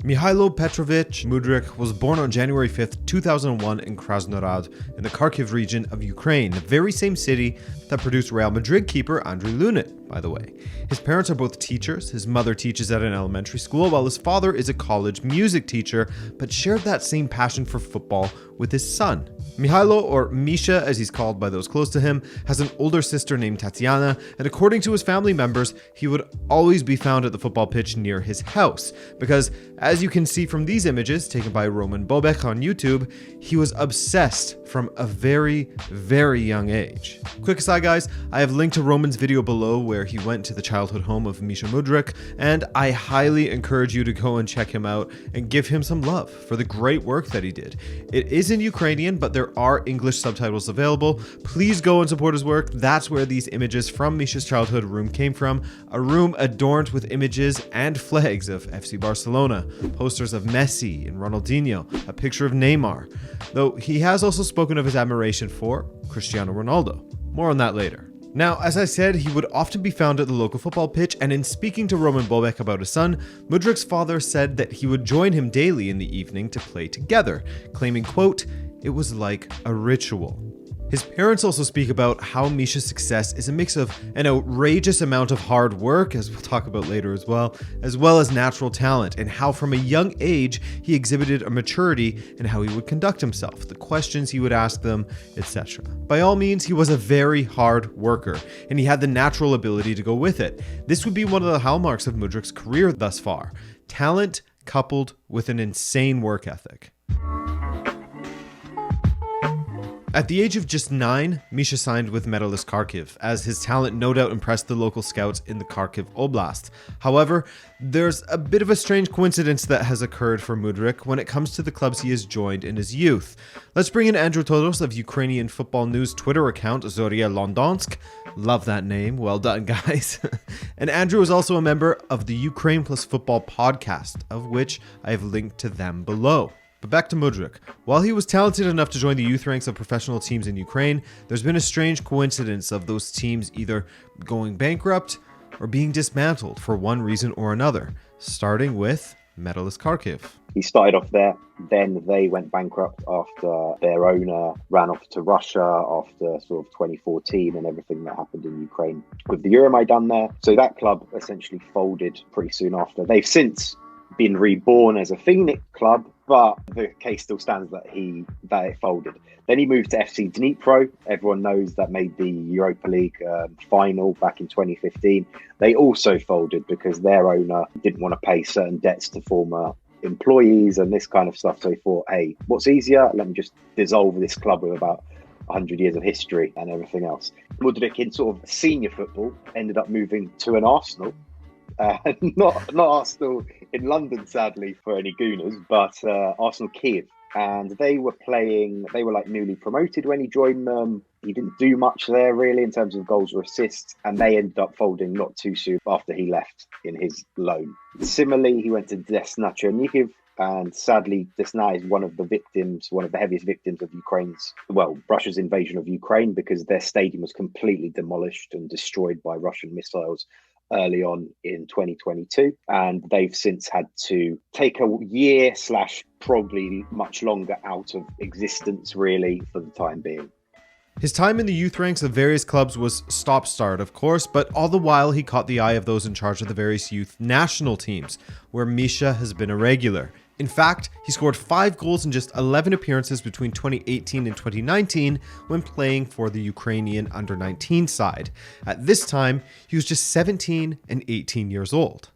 Mykhailo Petrovich Mudryk was born on January 5th, 2001 in Krasnoyarsk in the Kharkiv region of Ukraine, the very same city that produced Real Madrid keeper Andriy Lunin, by the way. His parents are both teachers. His mother teaches at an elementary school, while his father is a college music teacher, but shared that same passion for football with his son. Mykhailo, or Misha as he's called by those close to him, has an older sister named Tatiana, and according to his family members, he would always be found at the football pitch near his house, because as you can see from these images taken by Roman Bobek on YouTube, he was obsessed from a very, very young age. Quick aside guys, I have linked to Roman's video below where he went to the childhood home of Misha Mudryk, and I highly encourage you to go and check him out and give him some love for the great work that he did. It is in Ukrainian, but there are English subtitles available. Please go and support his work. That's where these images from Misha's childhood room came from. A room adorned with images and flags of FC Barcelona, posters of Messi and Ronaldinho, a picture of Neymar, though he has also spoken of his admiration for Cristiano Ronaldo. More on that later. Now, as I said, he would often be found at the local football pitch, and in speaking to Roman Bobek about his son, Mudryk's father said that he would join him daily in the evening to play together, claiming, quote, "It was like a ritual." His parents also speak about how Misha's success is a mix of an outrageous amount of hard work, as we'll talk about later as well as natural talent, and how from a young age he exhibited a maturity in how he would conduct himself, the questions he would ask them, etc. By all means, he was a very hard worker, and he had the natural ability to go with it. This would be one of the hallmarks of Mudryk's career thus far: talent coupled with an insane work ethic. At the age of just 9, Misha signed with Medalist Kharkiv, as his talent no doubt impressed the local scouts in the Kharkiv Oblast. However, there's a bit of a strange coincidence that has occurred for Mudryk when it comes to the clubs he has joined in his youth. Let's bring in Andrew Todos of Ukrainian Football News Twitter account Zorya Londonsk. Love that name, well done guys. And Andrew is also a member of the Ukraine Plus Football podcast, of which I have linked to them below. But back to Mudryk. While he was talented enough to join the youth ranks of professional teams in Ukraine, there's been a strange coincidence of those teams either going bankrupt or being dismantled for one reason or another, starting with Medalist Kharkiv. He started off there, then they went bankrupt after their owner ran off to Russia after sort of 2014 and everything that happened in Ukraine with the Euromaidan there. So that club essentially folded pretty soon after. They've since been reborn as a Phoenix club, but the case still stands that it folded. Then he moved to FC Dnipro. Everyone knows that made the Europa League final back in 2015. They also folded because their owner didn't want to pay certain debts to former employees and this kind of stuff. So he thought, hey, what's easier? Let me just dissolve this club with about 100 years of history and everything else. Mudryk, in sort of senior football, ended up moving to an Arsenal. Not Arsenal in London, sadly, for any Gooners, but Arsenal Kiev. And they were like newly promoted when he joined them. He didn't do much there really in terms of goals or assists, and they ended up folding not too soon after he left in his loan. Similarly, he went to Desna Chernihiv, and sadly, Desna is one of the heaviest victims of Russia's invasion of Ukraine, because their stadium was completely demolished and destroyed by Russian missiles early on in 2022, and they've since had to take a year / probably much longer out of existence really for the time being. His time in the youth ranks of various clubs was stop-start, of course, but all the while he caught the eye of those in charge of the various youth national teams, where Misha has been a regular. In fact, he scored 5 goals in just 11 appearances between 2018 and 2019 when playing for the Ukrainian under-19 side. At this time, he was just 17 and 18 years old.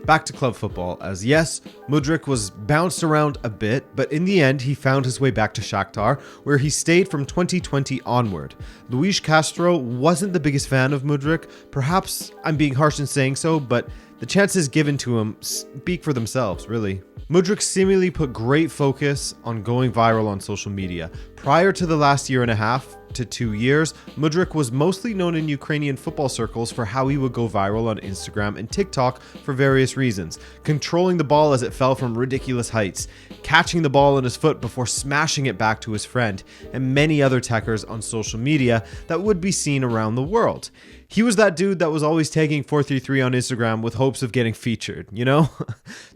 Back to club football, as yes, Mudryk was bounced around a bit, but in the end he found his way back to Shakhtar, where he stayed from 2020 onward. Luis Castro wasn't the biggest fan of Mudryk. Perhaps I'm being harsh in saying so, but the chances given to him speak for themselves, really. Mudryk seemingly put great focus on going viral on social media. Prior to the last year and a half, to 2 years, Mudryk was mostly known in Ukrainian football circles for how he would go viral on Instagram and TikTok for various reasons. Controlling the ball as it fell from ridiculous heights, catching the ball in his foot before smashing it back to his friend, and many other techers on social media that would be seen around the world. He was that dude that was always tagging 433 on Instagram with hopes of getting featured, you know?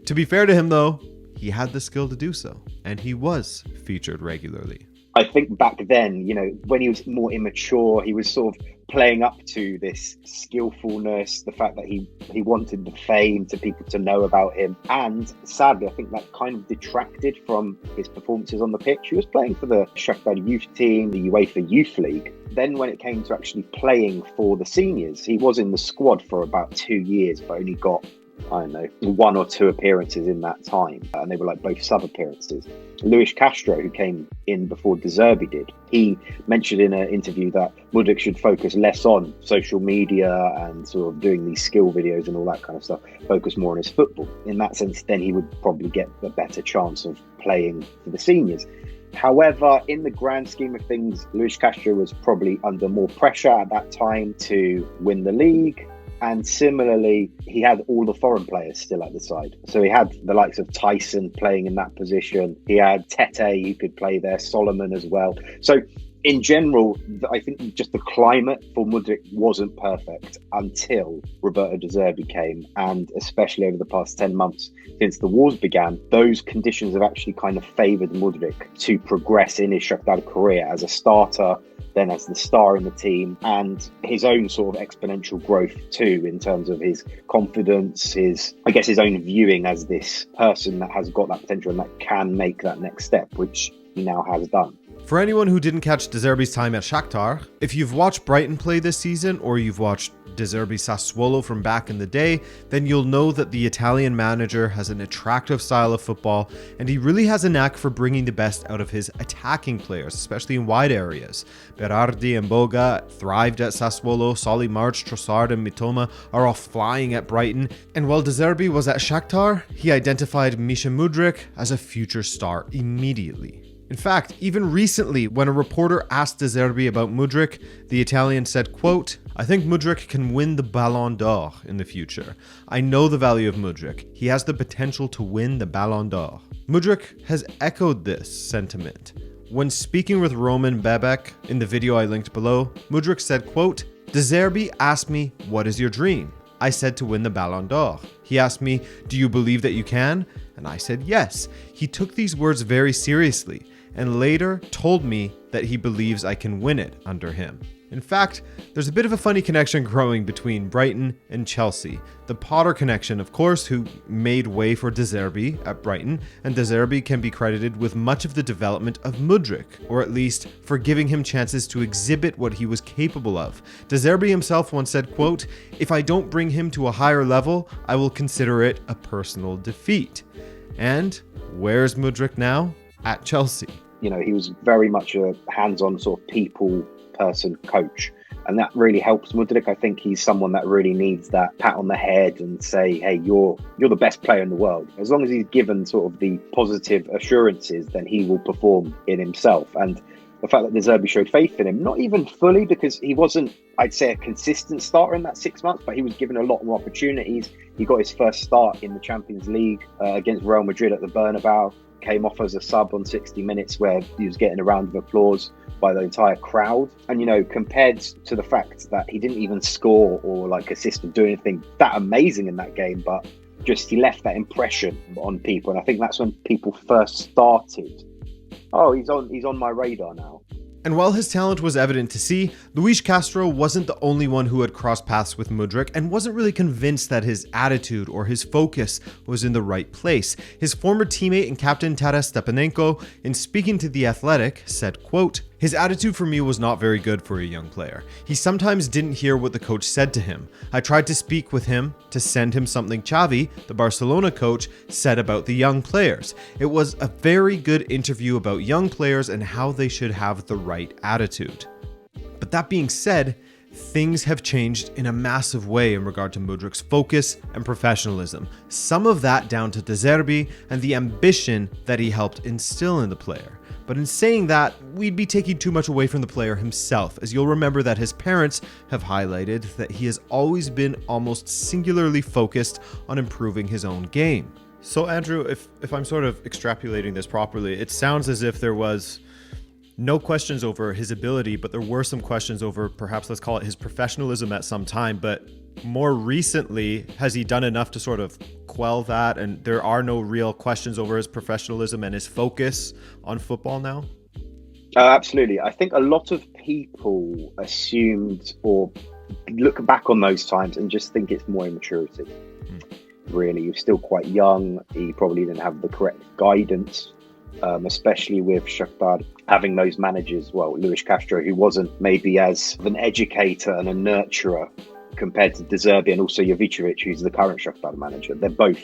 To be fair to him though, he had the skill to do so, and he was featured regularly. I think back then, when he was more immature, he was sort of playing up to this skillfulness, the fact that he wanted the fame to people to know about him. And sadly, I think that kind of detracted from his performances on the pitch. He was playing for the Shakhtar youth team, the UEFA Youth League. Then when it came to actually playing for the seniors, he was in the squad for about 2 years, but only got, 1 or 2 appearances in that time. And they were like both sub appearances. Luis Castro, who came in before De Zerbi did, he mentioned in an interview that Mudryk should focus less on social media and sort of doing these skill videos and all that kind of stuff, focus more on his football. In that sense, then he would probably get a better chance of playing for the seniors. However, in the grand scheme of things, Luis Castro was probably under more pressure at that time to win the league. And similarly, he had all the foreign players still at the side. So he had the likes of Tyson playing in that position. He had Tete who could play there, Solomon as well. So in general, I think just the climate for Mudryk wasn't perfect until Roberto De Zerbi came. And especially over the past 10 months since the wars began, those conditions have actually kind of favoured Mudryk to progress in his Shakhtar career as a starter, then as the star in the team, and his own sort of exponential growth too, in terms of his confidence, his own viewing as this person that has got that potential and that can make that next step, which he now has done. For anyone who didn't catch De Zerbi's time at Shakhtar, if you've watched Brighton play this season or you've watched De Zerbi Sassuolo from back in the day, then you'll know that the Italian manager has an attractive style of football, and he really has a knack for bringing the best out of his attacking players, especially in wide areas. Berardi and Boga thrived at Sassuolo, Solly March, Trossard and Mitoma are all flying at Brighton, and while De Zerbi was at Shakhtar, he identified Mykhailo Mudryk as a future star immediately. In fact, even recently, when a reporter asked De Zerbi about Mudryk, the Italian said, quote, "I think Mudryk can win the Ballon d'Or in the future. I know the value of Mudryk. He has the potential to win the Ballon d'Or." Mudryk has echoed this sentiment. When speaking with Roman Bebek in the video I linked below, Mudryk said, quote, "De Zerbi asked me, what is your dream? I said to win the Ballon d'Or. He asked me, do you believe that you can? And I said yes. He took these words very seriously and later told me that he believes I can win it under him." In fact, there's a bit of a funny connection growing between Brighton and Chelsea. The Potter connection, of course, who made way for De Zerbi at Brighton, and De Zerbi can be credited with much of the development of Mudryk, or at least for giving him chances to exhibit what he was capable of. De Zerbi himself once said, quote, "If I don't bring him to a higher level, I will consider it a personal defeat." And where's Mudryk now? At Chelsea. He was very much a hands-on sort of people person coach, and that really helps Mudryk. I think he's someone that really needs that pat on the head and say, hey, you're the best player in the world. As long as he's given sort of the positive assurances, then he will perform in himself. And the fact that De Zerbi showed faith in him, not even fully, because he wasn't, I'd say, a consistent starter in that 6 months, but he was given a lot more opportunities. He got his first start in the Champions League against Real Madrid at the Bernabeu, came off as a sub on 60 minutes where he was getting a round of applause by the entire crowd. And, compared to the fact that he didn't even score or assist or do anything that amazing in that game, but just he left that impression on people. And I think that's when people first started, oh, he's on my radar now. And while his talent was evident to see, Luis Castro wasn't the only one who had crossed paths with Mudryk and wasn't really convinced that his attitude or his focus was in the right place. His former teammate and captain Taras Stepanenko, in speaking to The Athletic, said, quote, "His attitude for me was not very good for a young player. He sometimes didn't hear what the coach said to him. I tried to speak with him to send him something Xavi, the Barcelona coach, said about the young players. It was a very good interview about young players and how they should have the right attitude." But that being said, things have changed in a massive way in regard to Mudryk's focus and professionalism. Some of that down to De Zerbi and the ambition that he helped instill in the player. But in saying that, we'd be taking too much away from the player himself, as you'll remember that his parents have highlighted that he has always been almost singularly focused on improving his own game. So Andrew, if I'm sort of extrapolating this properly, it sounds as if there was no questions over his ability, but there were some questions over perhaps, let's call it, his professionalism at some time. But more recently, has he done enough to sort of quell that, and there are no real questions over his professionalism and his focus on football now? Absolutely. I think a lot of people assumed or look back on those times and just think it's more immaturity. Really, you're still quite young. He probably didn't have the correct guidance, especially with Shakhtar having those managers. Well, Luis Castro, who wasn't maybe as an educator and a nurturer compared to De Zerbi, and also Jovicevic, who's the current Shakhtar manager. They're both,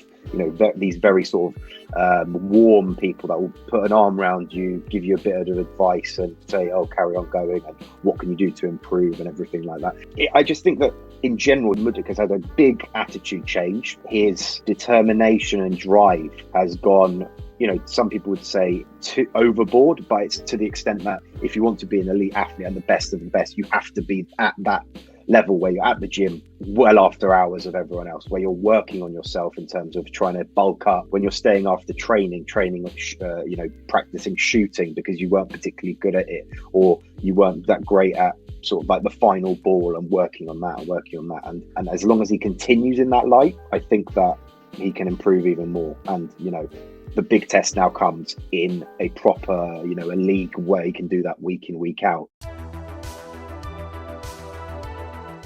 these very sort of warm people that will put an arm around you, give you a bit of advice and say, oh, carry on going, and what can you do to improve and everything like that. I just think that in general, Mudryk has had a big attitude change. His determination and drive has gone, some people would say too overboard, but it's to the extent that if you want to be an elite athlete and the best of the best, you have to be at that level where you're at the gym well after hours of everyone else, where you're working on yourself in terms of trying to bulk up, when you're staying after training, practicing shooting because you weren't particularly good at it, or you weren't that great at sort of like the final ball, and working on that. And as long as he continues in that light, I think that he can improve even more. And, the big test now comes in a proper, a league where he can do that week in, week out.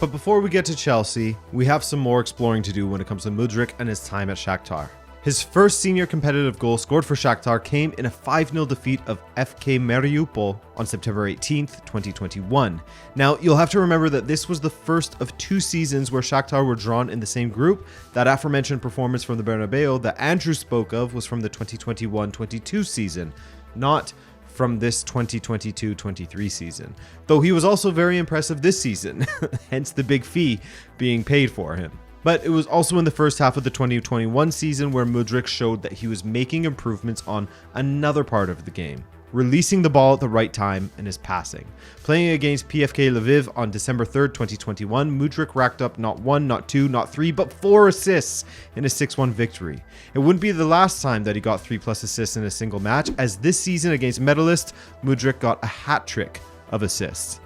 But before we get to Chelsea, we have some more exploring to do when it comes to Mudryk and his time at Shakhtar. His first senior competitive goal scored for Shakhtar came in a 5-0 defeat of FK Mariupol on September 18th, 2021. Now, you'll have to remember that this was the first of 2 seasons where Shakhtar were drawn in the same group. That aforementioned performance from the Bernabeu that Andrew spoke of was from the 2021-22 season, not from this 2022-23 season. Though he was also very impressive this season, hence the big fee being paid for him. But it was also in the first half of the 2021 season where Mudryk showed that he was making improvements on another part of the game, releasing the ball at the right time and his passing. Playing against PFK Lviv on December 3rd, 2021, Mudryk racked up not 1, not 2, not 3, but 4 assists in a 6-1 victory. It wouldn't be the last time that he got 3+ assists in a single match, as this season against Medalist, Mudryk got a hat-trick of assists.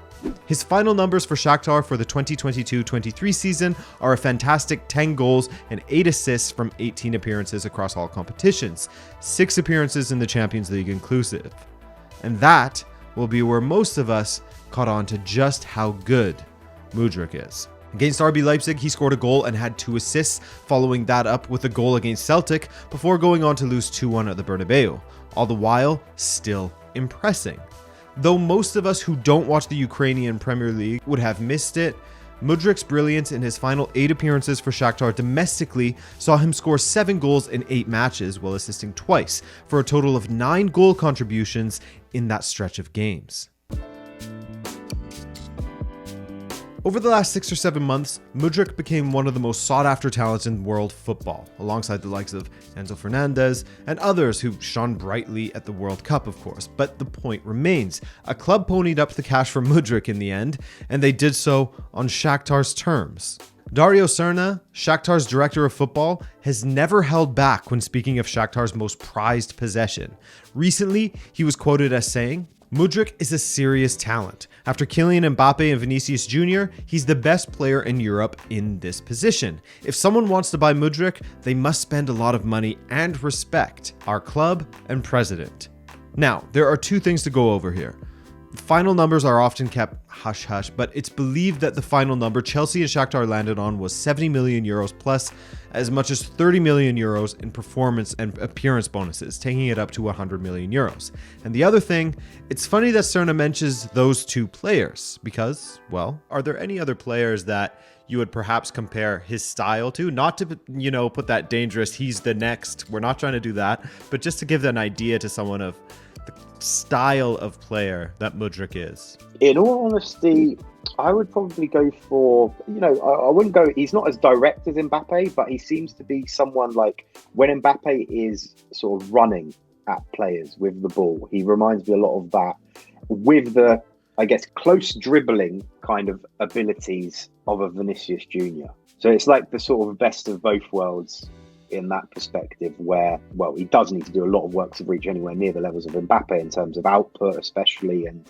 His final numbers for Shakhtar for the 2022-23 season are a fantastic 10 goals and 8 assists from 18 appearances across all competitions, 6 appearances in the Champions League inclusive. And that will be where most of us caught on to just how good Mudryk is. Against RB Leipzig, he scored a goal and had 2 assists, following that up with a goal against Celtic before going on to lose 2-1 at the Bernabeu, all the while still impressing. Though most of us who don't watch the Ukrainian Premier League would have missed it, Mudryk's brilliance in his final 8 appearances for Shakhtar domestically saw him score 7 goals in 8 matches while assisting twice, for a total of 9 goal contributions in that stretch of games. Over the last 6 or 7 months, Mudryk became one of the most sought-after talents in world football, alongside the likes of Enzo Fernandez and others who shone brightly at the World Cup, of course. But the point remains, a club ponied up the cash for Mudryk in the end, and they did so on Shakhtar's terms. Dario Serna, Shakhtar's director of football, has never held back when speaking of Shakhtar's most prized possession. Recently, he was quoted as saying, "Mudryk is a serious talent. After Kylian Mbappe and Vinicius Jr., he's the best player in Europe in this position. If someone wants to buy Mudryk, they must spend a lot of money and respect our club and president." Now, there are 2 things to go over here. Final numbers are often kept hush-hush, but it's believed that the final number Chelsea and Shakhtar landed on was 70 million euros plus as much as 30 million euros in performance and appearance bonuses, taking it up to 100 million euros. And the other thing, it's funny that Serna mentions those 2 players because, well, are there any other players that you would perhaps compare his style to? Not to, put that dangerous, he's the next, we're not trying to do that, but just to give an idea to someone of the style of player that Mudryk is. In all honesty, I would probably go for, I wouldn't go, he's not as direct as Mbappe, but he seems to be someone like when Mbappe is sort of running at players with the ball. He reminds me a lot of that with the, I guess, close dribbling kind of abilities of a Vinicius Junior. So it's like the sort of best of both worlds in that perspective, where, well, he does need to do a lot of work to reach anywhere near the levels of Mbappe in terms of output, especially, and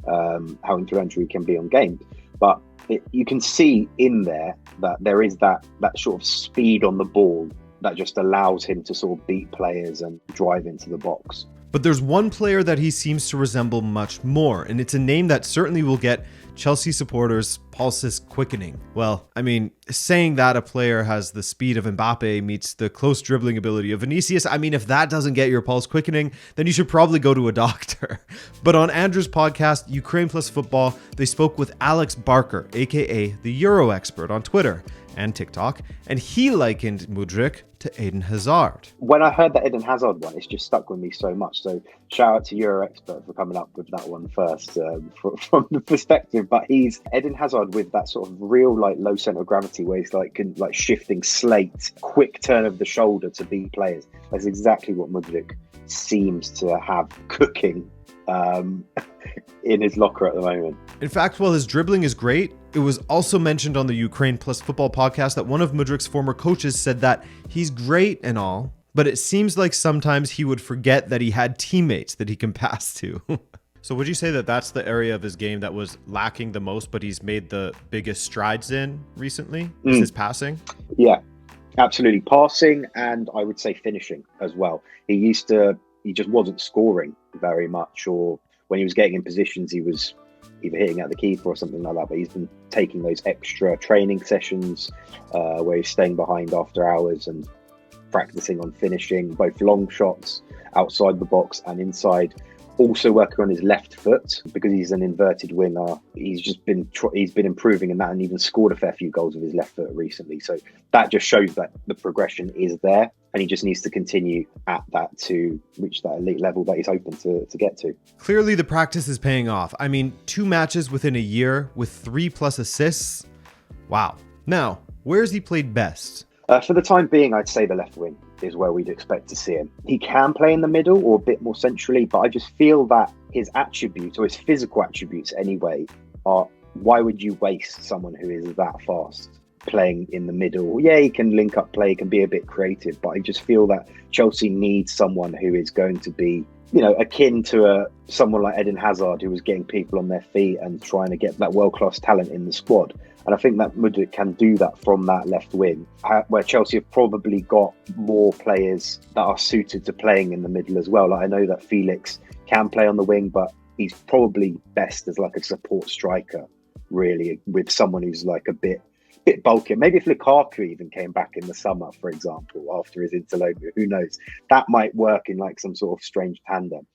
how influential he can be on games. But you can see in there that there is that sort of speed on the ball that just allows him to sort of beat players and drive into the box. But there's one player that he seems to resemble much more, and it's a name that certainly will get Chelsea supporters' pulses quickening. Well, I mean, saying that a player has the speed of Mbappe meets the close dribbling ability of Vinicius, I mean, if that doesn't get your pulse quickening, then you should probably go to a doctor. But on Andrew's podcast, Ukraine Plus Football, they spoke with Alex Barker, aka the Euro expert on Twitter and TikTok, and he likened Mudryk to Eden Hazard. When I heard that Eden Hazard one, it's just stuck with me so much. So shout out to Euro expert for coming up with that one first from the perspective. But he's Eden Hazard with that sort of real like low center of gravity, where he's like shifting slate, quick turn of the shoulder to beat players. That's exactly what Mudryk seems to have cooking in his locker at the moment. In fact, while his dribbling is great, it was also mentioned on the Ukraine Plus Football podcast that one of Mudryk's former coaches said that he's great and all, but it seems like sometimes he would forget that he had teammates that he can pass to. So would you say that that's the area of his game that was lacking the most, but he's made the biggest strides in recently? Is his passing? Yeah, absolutely. Passing, and I would say finishing as well. He just wasn't scoring very much, or when he was getting in positions, he was either hitting at the keeper or something like that. But he's been taking those extra training sessions where he's staying behind after hours and practicing on finishing both long shots outside the box and inside. Also working on his left foot because he's an inverted winger. He's been improving in that, and even scored a fair few goals with his left foot recently. So that just shows that the progression is there, and he just needs to continue at that to reach that elite level that he's hoping to get to. Clearly the practice is paying off. I mean, 2 matches within a year with 3+ assists. Wow. Now, where has he played best? For the time being, I'd say the left wing is where we'd expect to see him. He can play in the middle or a bit more centrally, but I just feel that his attributes, or his physical attributes anyway, are, why would you waste someone who is that fast playing in the middle? Yeah, he can link up play, can be a bit creative, but I just feel that Chelsea needs someone who is going to be, akin to someone like Eden Hazard, who was getting people on their feet and trying to get that world-class talent in the squad. And I think that Mudryk can do that from that left wing, where Chelsea have probably got more players that are suited to playing in the middle as well. Like, I know that Felix can play on the wing, but he's probably best as like a support striker, really, with someone who's like a bit bulkier. Maybe if Lukaku even came back in the summer, for example, after his interlude, who knows? That might work in like some sort of strange tandem.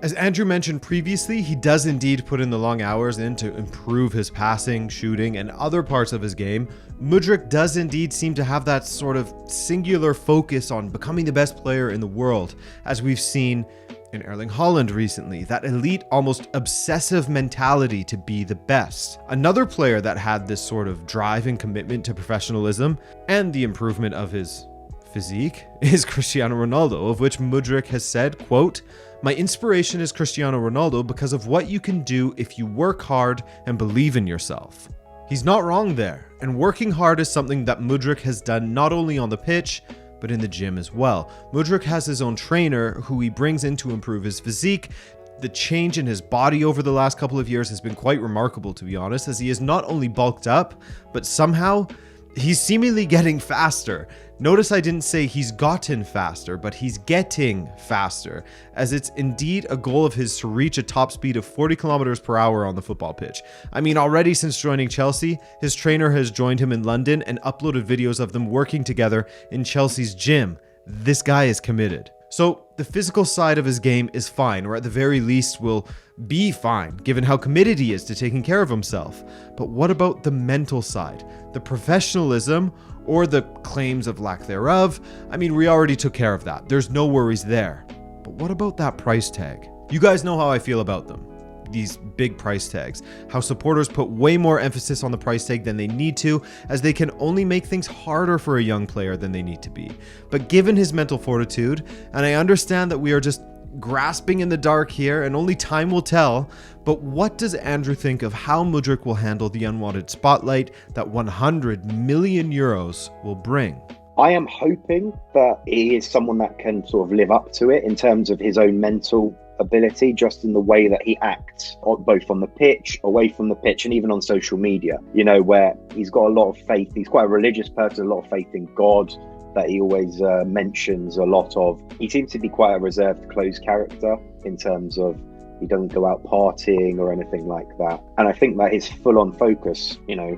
As Andrew mentioned previously, he does indeed put in the long hours in to improve his passing, shooting, and other parts of his game. Mudryk does indeed seem to have that sort of singular focus on becoming the best player in the world, as we've seen in Erling Haaland recently, that elite, almost obsessive mentality to be the best. Another player that had this sort of drive and commitment to professionalism and the improvement of his physique is Cristiano Ronaldo, of which Mudryk has said, quote, "My inspiration is Cristiano Ronaldo because of what you can do if you work hard and believe in yourself." He's not wrong there, and working hard is something that Mudryk has done not only on the pitch, but in the gym as well. Mudryk has his own trainer who he brings in to improve his physique. The change in his body over the last couple of years has been quite remarkable, to be honest, as he is not only bulked up, but somehow he's seemingly getting faster. Notice I didn't say he's gotten faster, but he's getting faster, as it's indeed a goal of his to reach a top speed of 40 kilometers per hour on the football pitch. I mean, already since joining Chelsea, his trainer has joined him in London and uploaded videos of them working together in Chelsea's gym. This guy is committed. So the physical side of his game is fine, or at the very least will be fine, given how committed he is to taking care of himself. But what about the mental side? The professionalism, or the claims of lack thereof? I mean, we already took care of that. There's no worries there. But what about that price tag? You guys know how I feel about them. these big price tags, how supporters put way more emphasis on the price tag than they need to, as they can only make things harder for a young player than they need to be. But given his mental fortitude, and I understand that we are just grasping in the dark here and only time will tell, but what does Andrew think of how Mudryk will handle the unwanted spotlight that 100 million euros will bring? I am hoping that he is someone that can sort of live up to it in terms of his own mental ability, just in the way that he acts, both on the pitch, away from the pitch, and even on social media, you know, where he's got a lot of faith. He's quite a religious person, a lot of faith in God that he always mentions a lot of. He seems to be quite a reserved, closed character in terms of he doesn't go out partying or anything like that. And I think that his full-on focus, you know,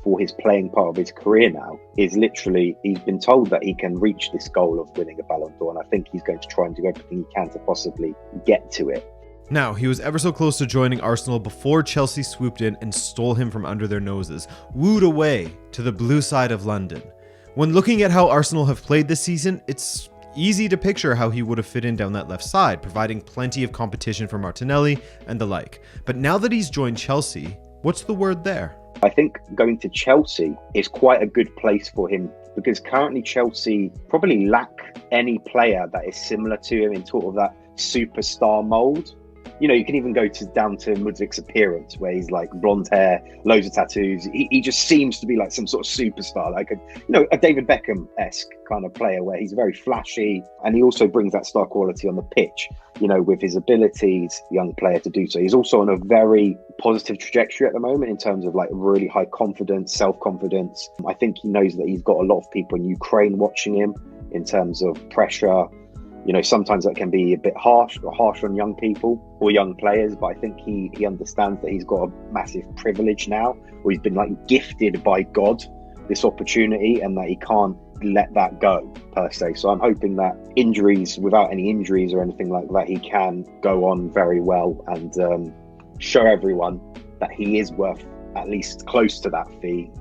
for his playing part of his career now is literally, he's been told that he can reach this goal of winning a Ballon d'Or, and I think he's going to try and do everything he can to possibly get to it. Now, he was ever so close to joining Arsenal before Chelsea swooped in and stole him from under their noses, wooed away to the blue side of London. When looking at how Arsenal have played this season, it's easy to picture how he would have fit in down that left side, providing plenty of competition for Martinelli and the like. But now that he's joined Chelsea, what's the word there? I think going to Chelsea is quite a good place for him, because currently Chelsea probably lack any player that is similar to him in sort of that superstar mould. You know, you can even go down to Mudryk's appearance, where he's like blonde hair, loads of tattoos. He just seems to be like some sort of superstar, like a David Beckham-esque kind of player, where he's very flashy, and he also brings that star quality on the pitch, you know, with his abilities, young player to do so. He's also on a very positive trajectory at the moment in terms of like really high confidence, self-confidence. I think he knows that he's got a lot of people in Ukraine watching him in terms of pressure. You know, sometimes that can be a bit harsh on young people or young players, but I think he understands that he's got a massive privilege now, or he's been like gifted by God this opportunity, and that he can't let that go per se. So I'm hoping that without any injuries or anything like that, he can go on very well and show everyone that he is worth at least close to that fee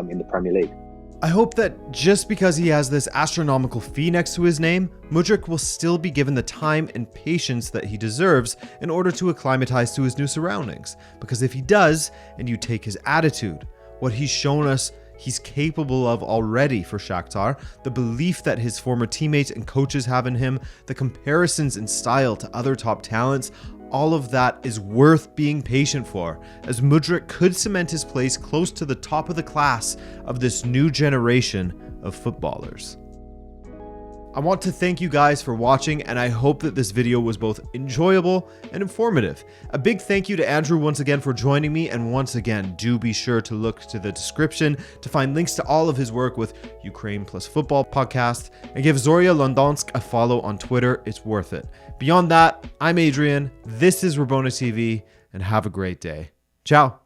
in the Premier League. I hope that just because he has this astronomical fee next to his name, Mudryk will still be given the time and patience that he deserves in order to acclimatize to his new surroundings. Because if he does, and you take his attitude, what he's shown us he's capable of already for Shakhtar, the belief that his former teammates and coaches have in him, the comparisons in style to other top talents, all of that is worth being patient for, as Mudryk could cement his place close to the top of the class of this new generation of footballers. I want to thank you guys for watching, and I hope that this video was both enjoyable and informative. A big thank you to Andrew once again for joining me, and once again, do be sure to look to the description to find links to all of his work with Ukraine Plus Football podcast, and give Zoria Londonsk a follow on Twitter. It's worth it. Beyond that, I'm Adrian, this is Rabona TV, and have a great day. Ciao.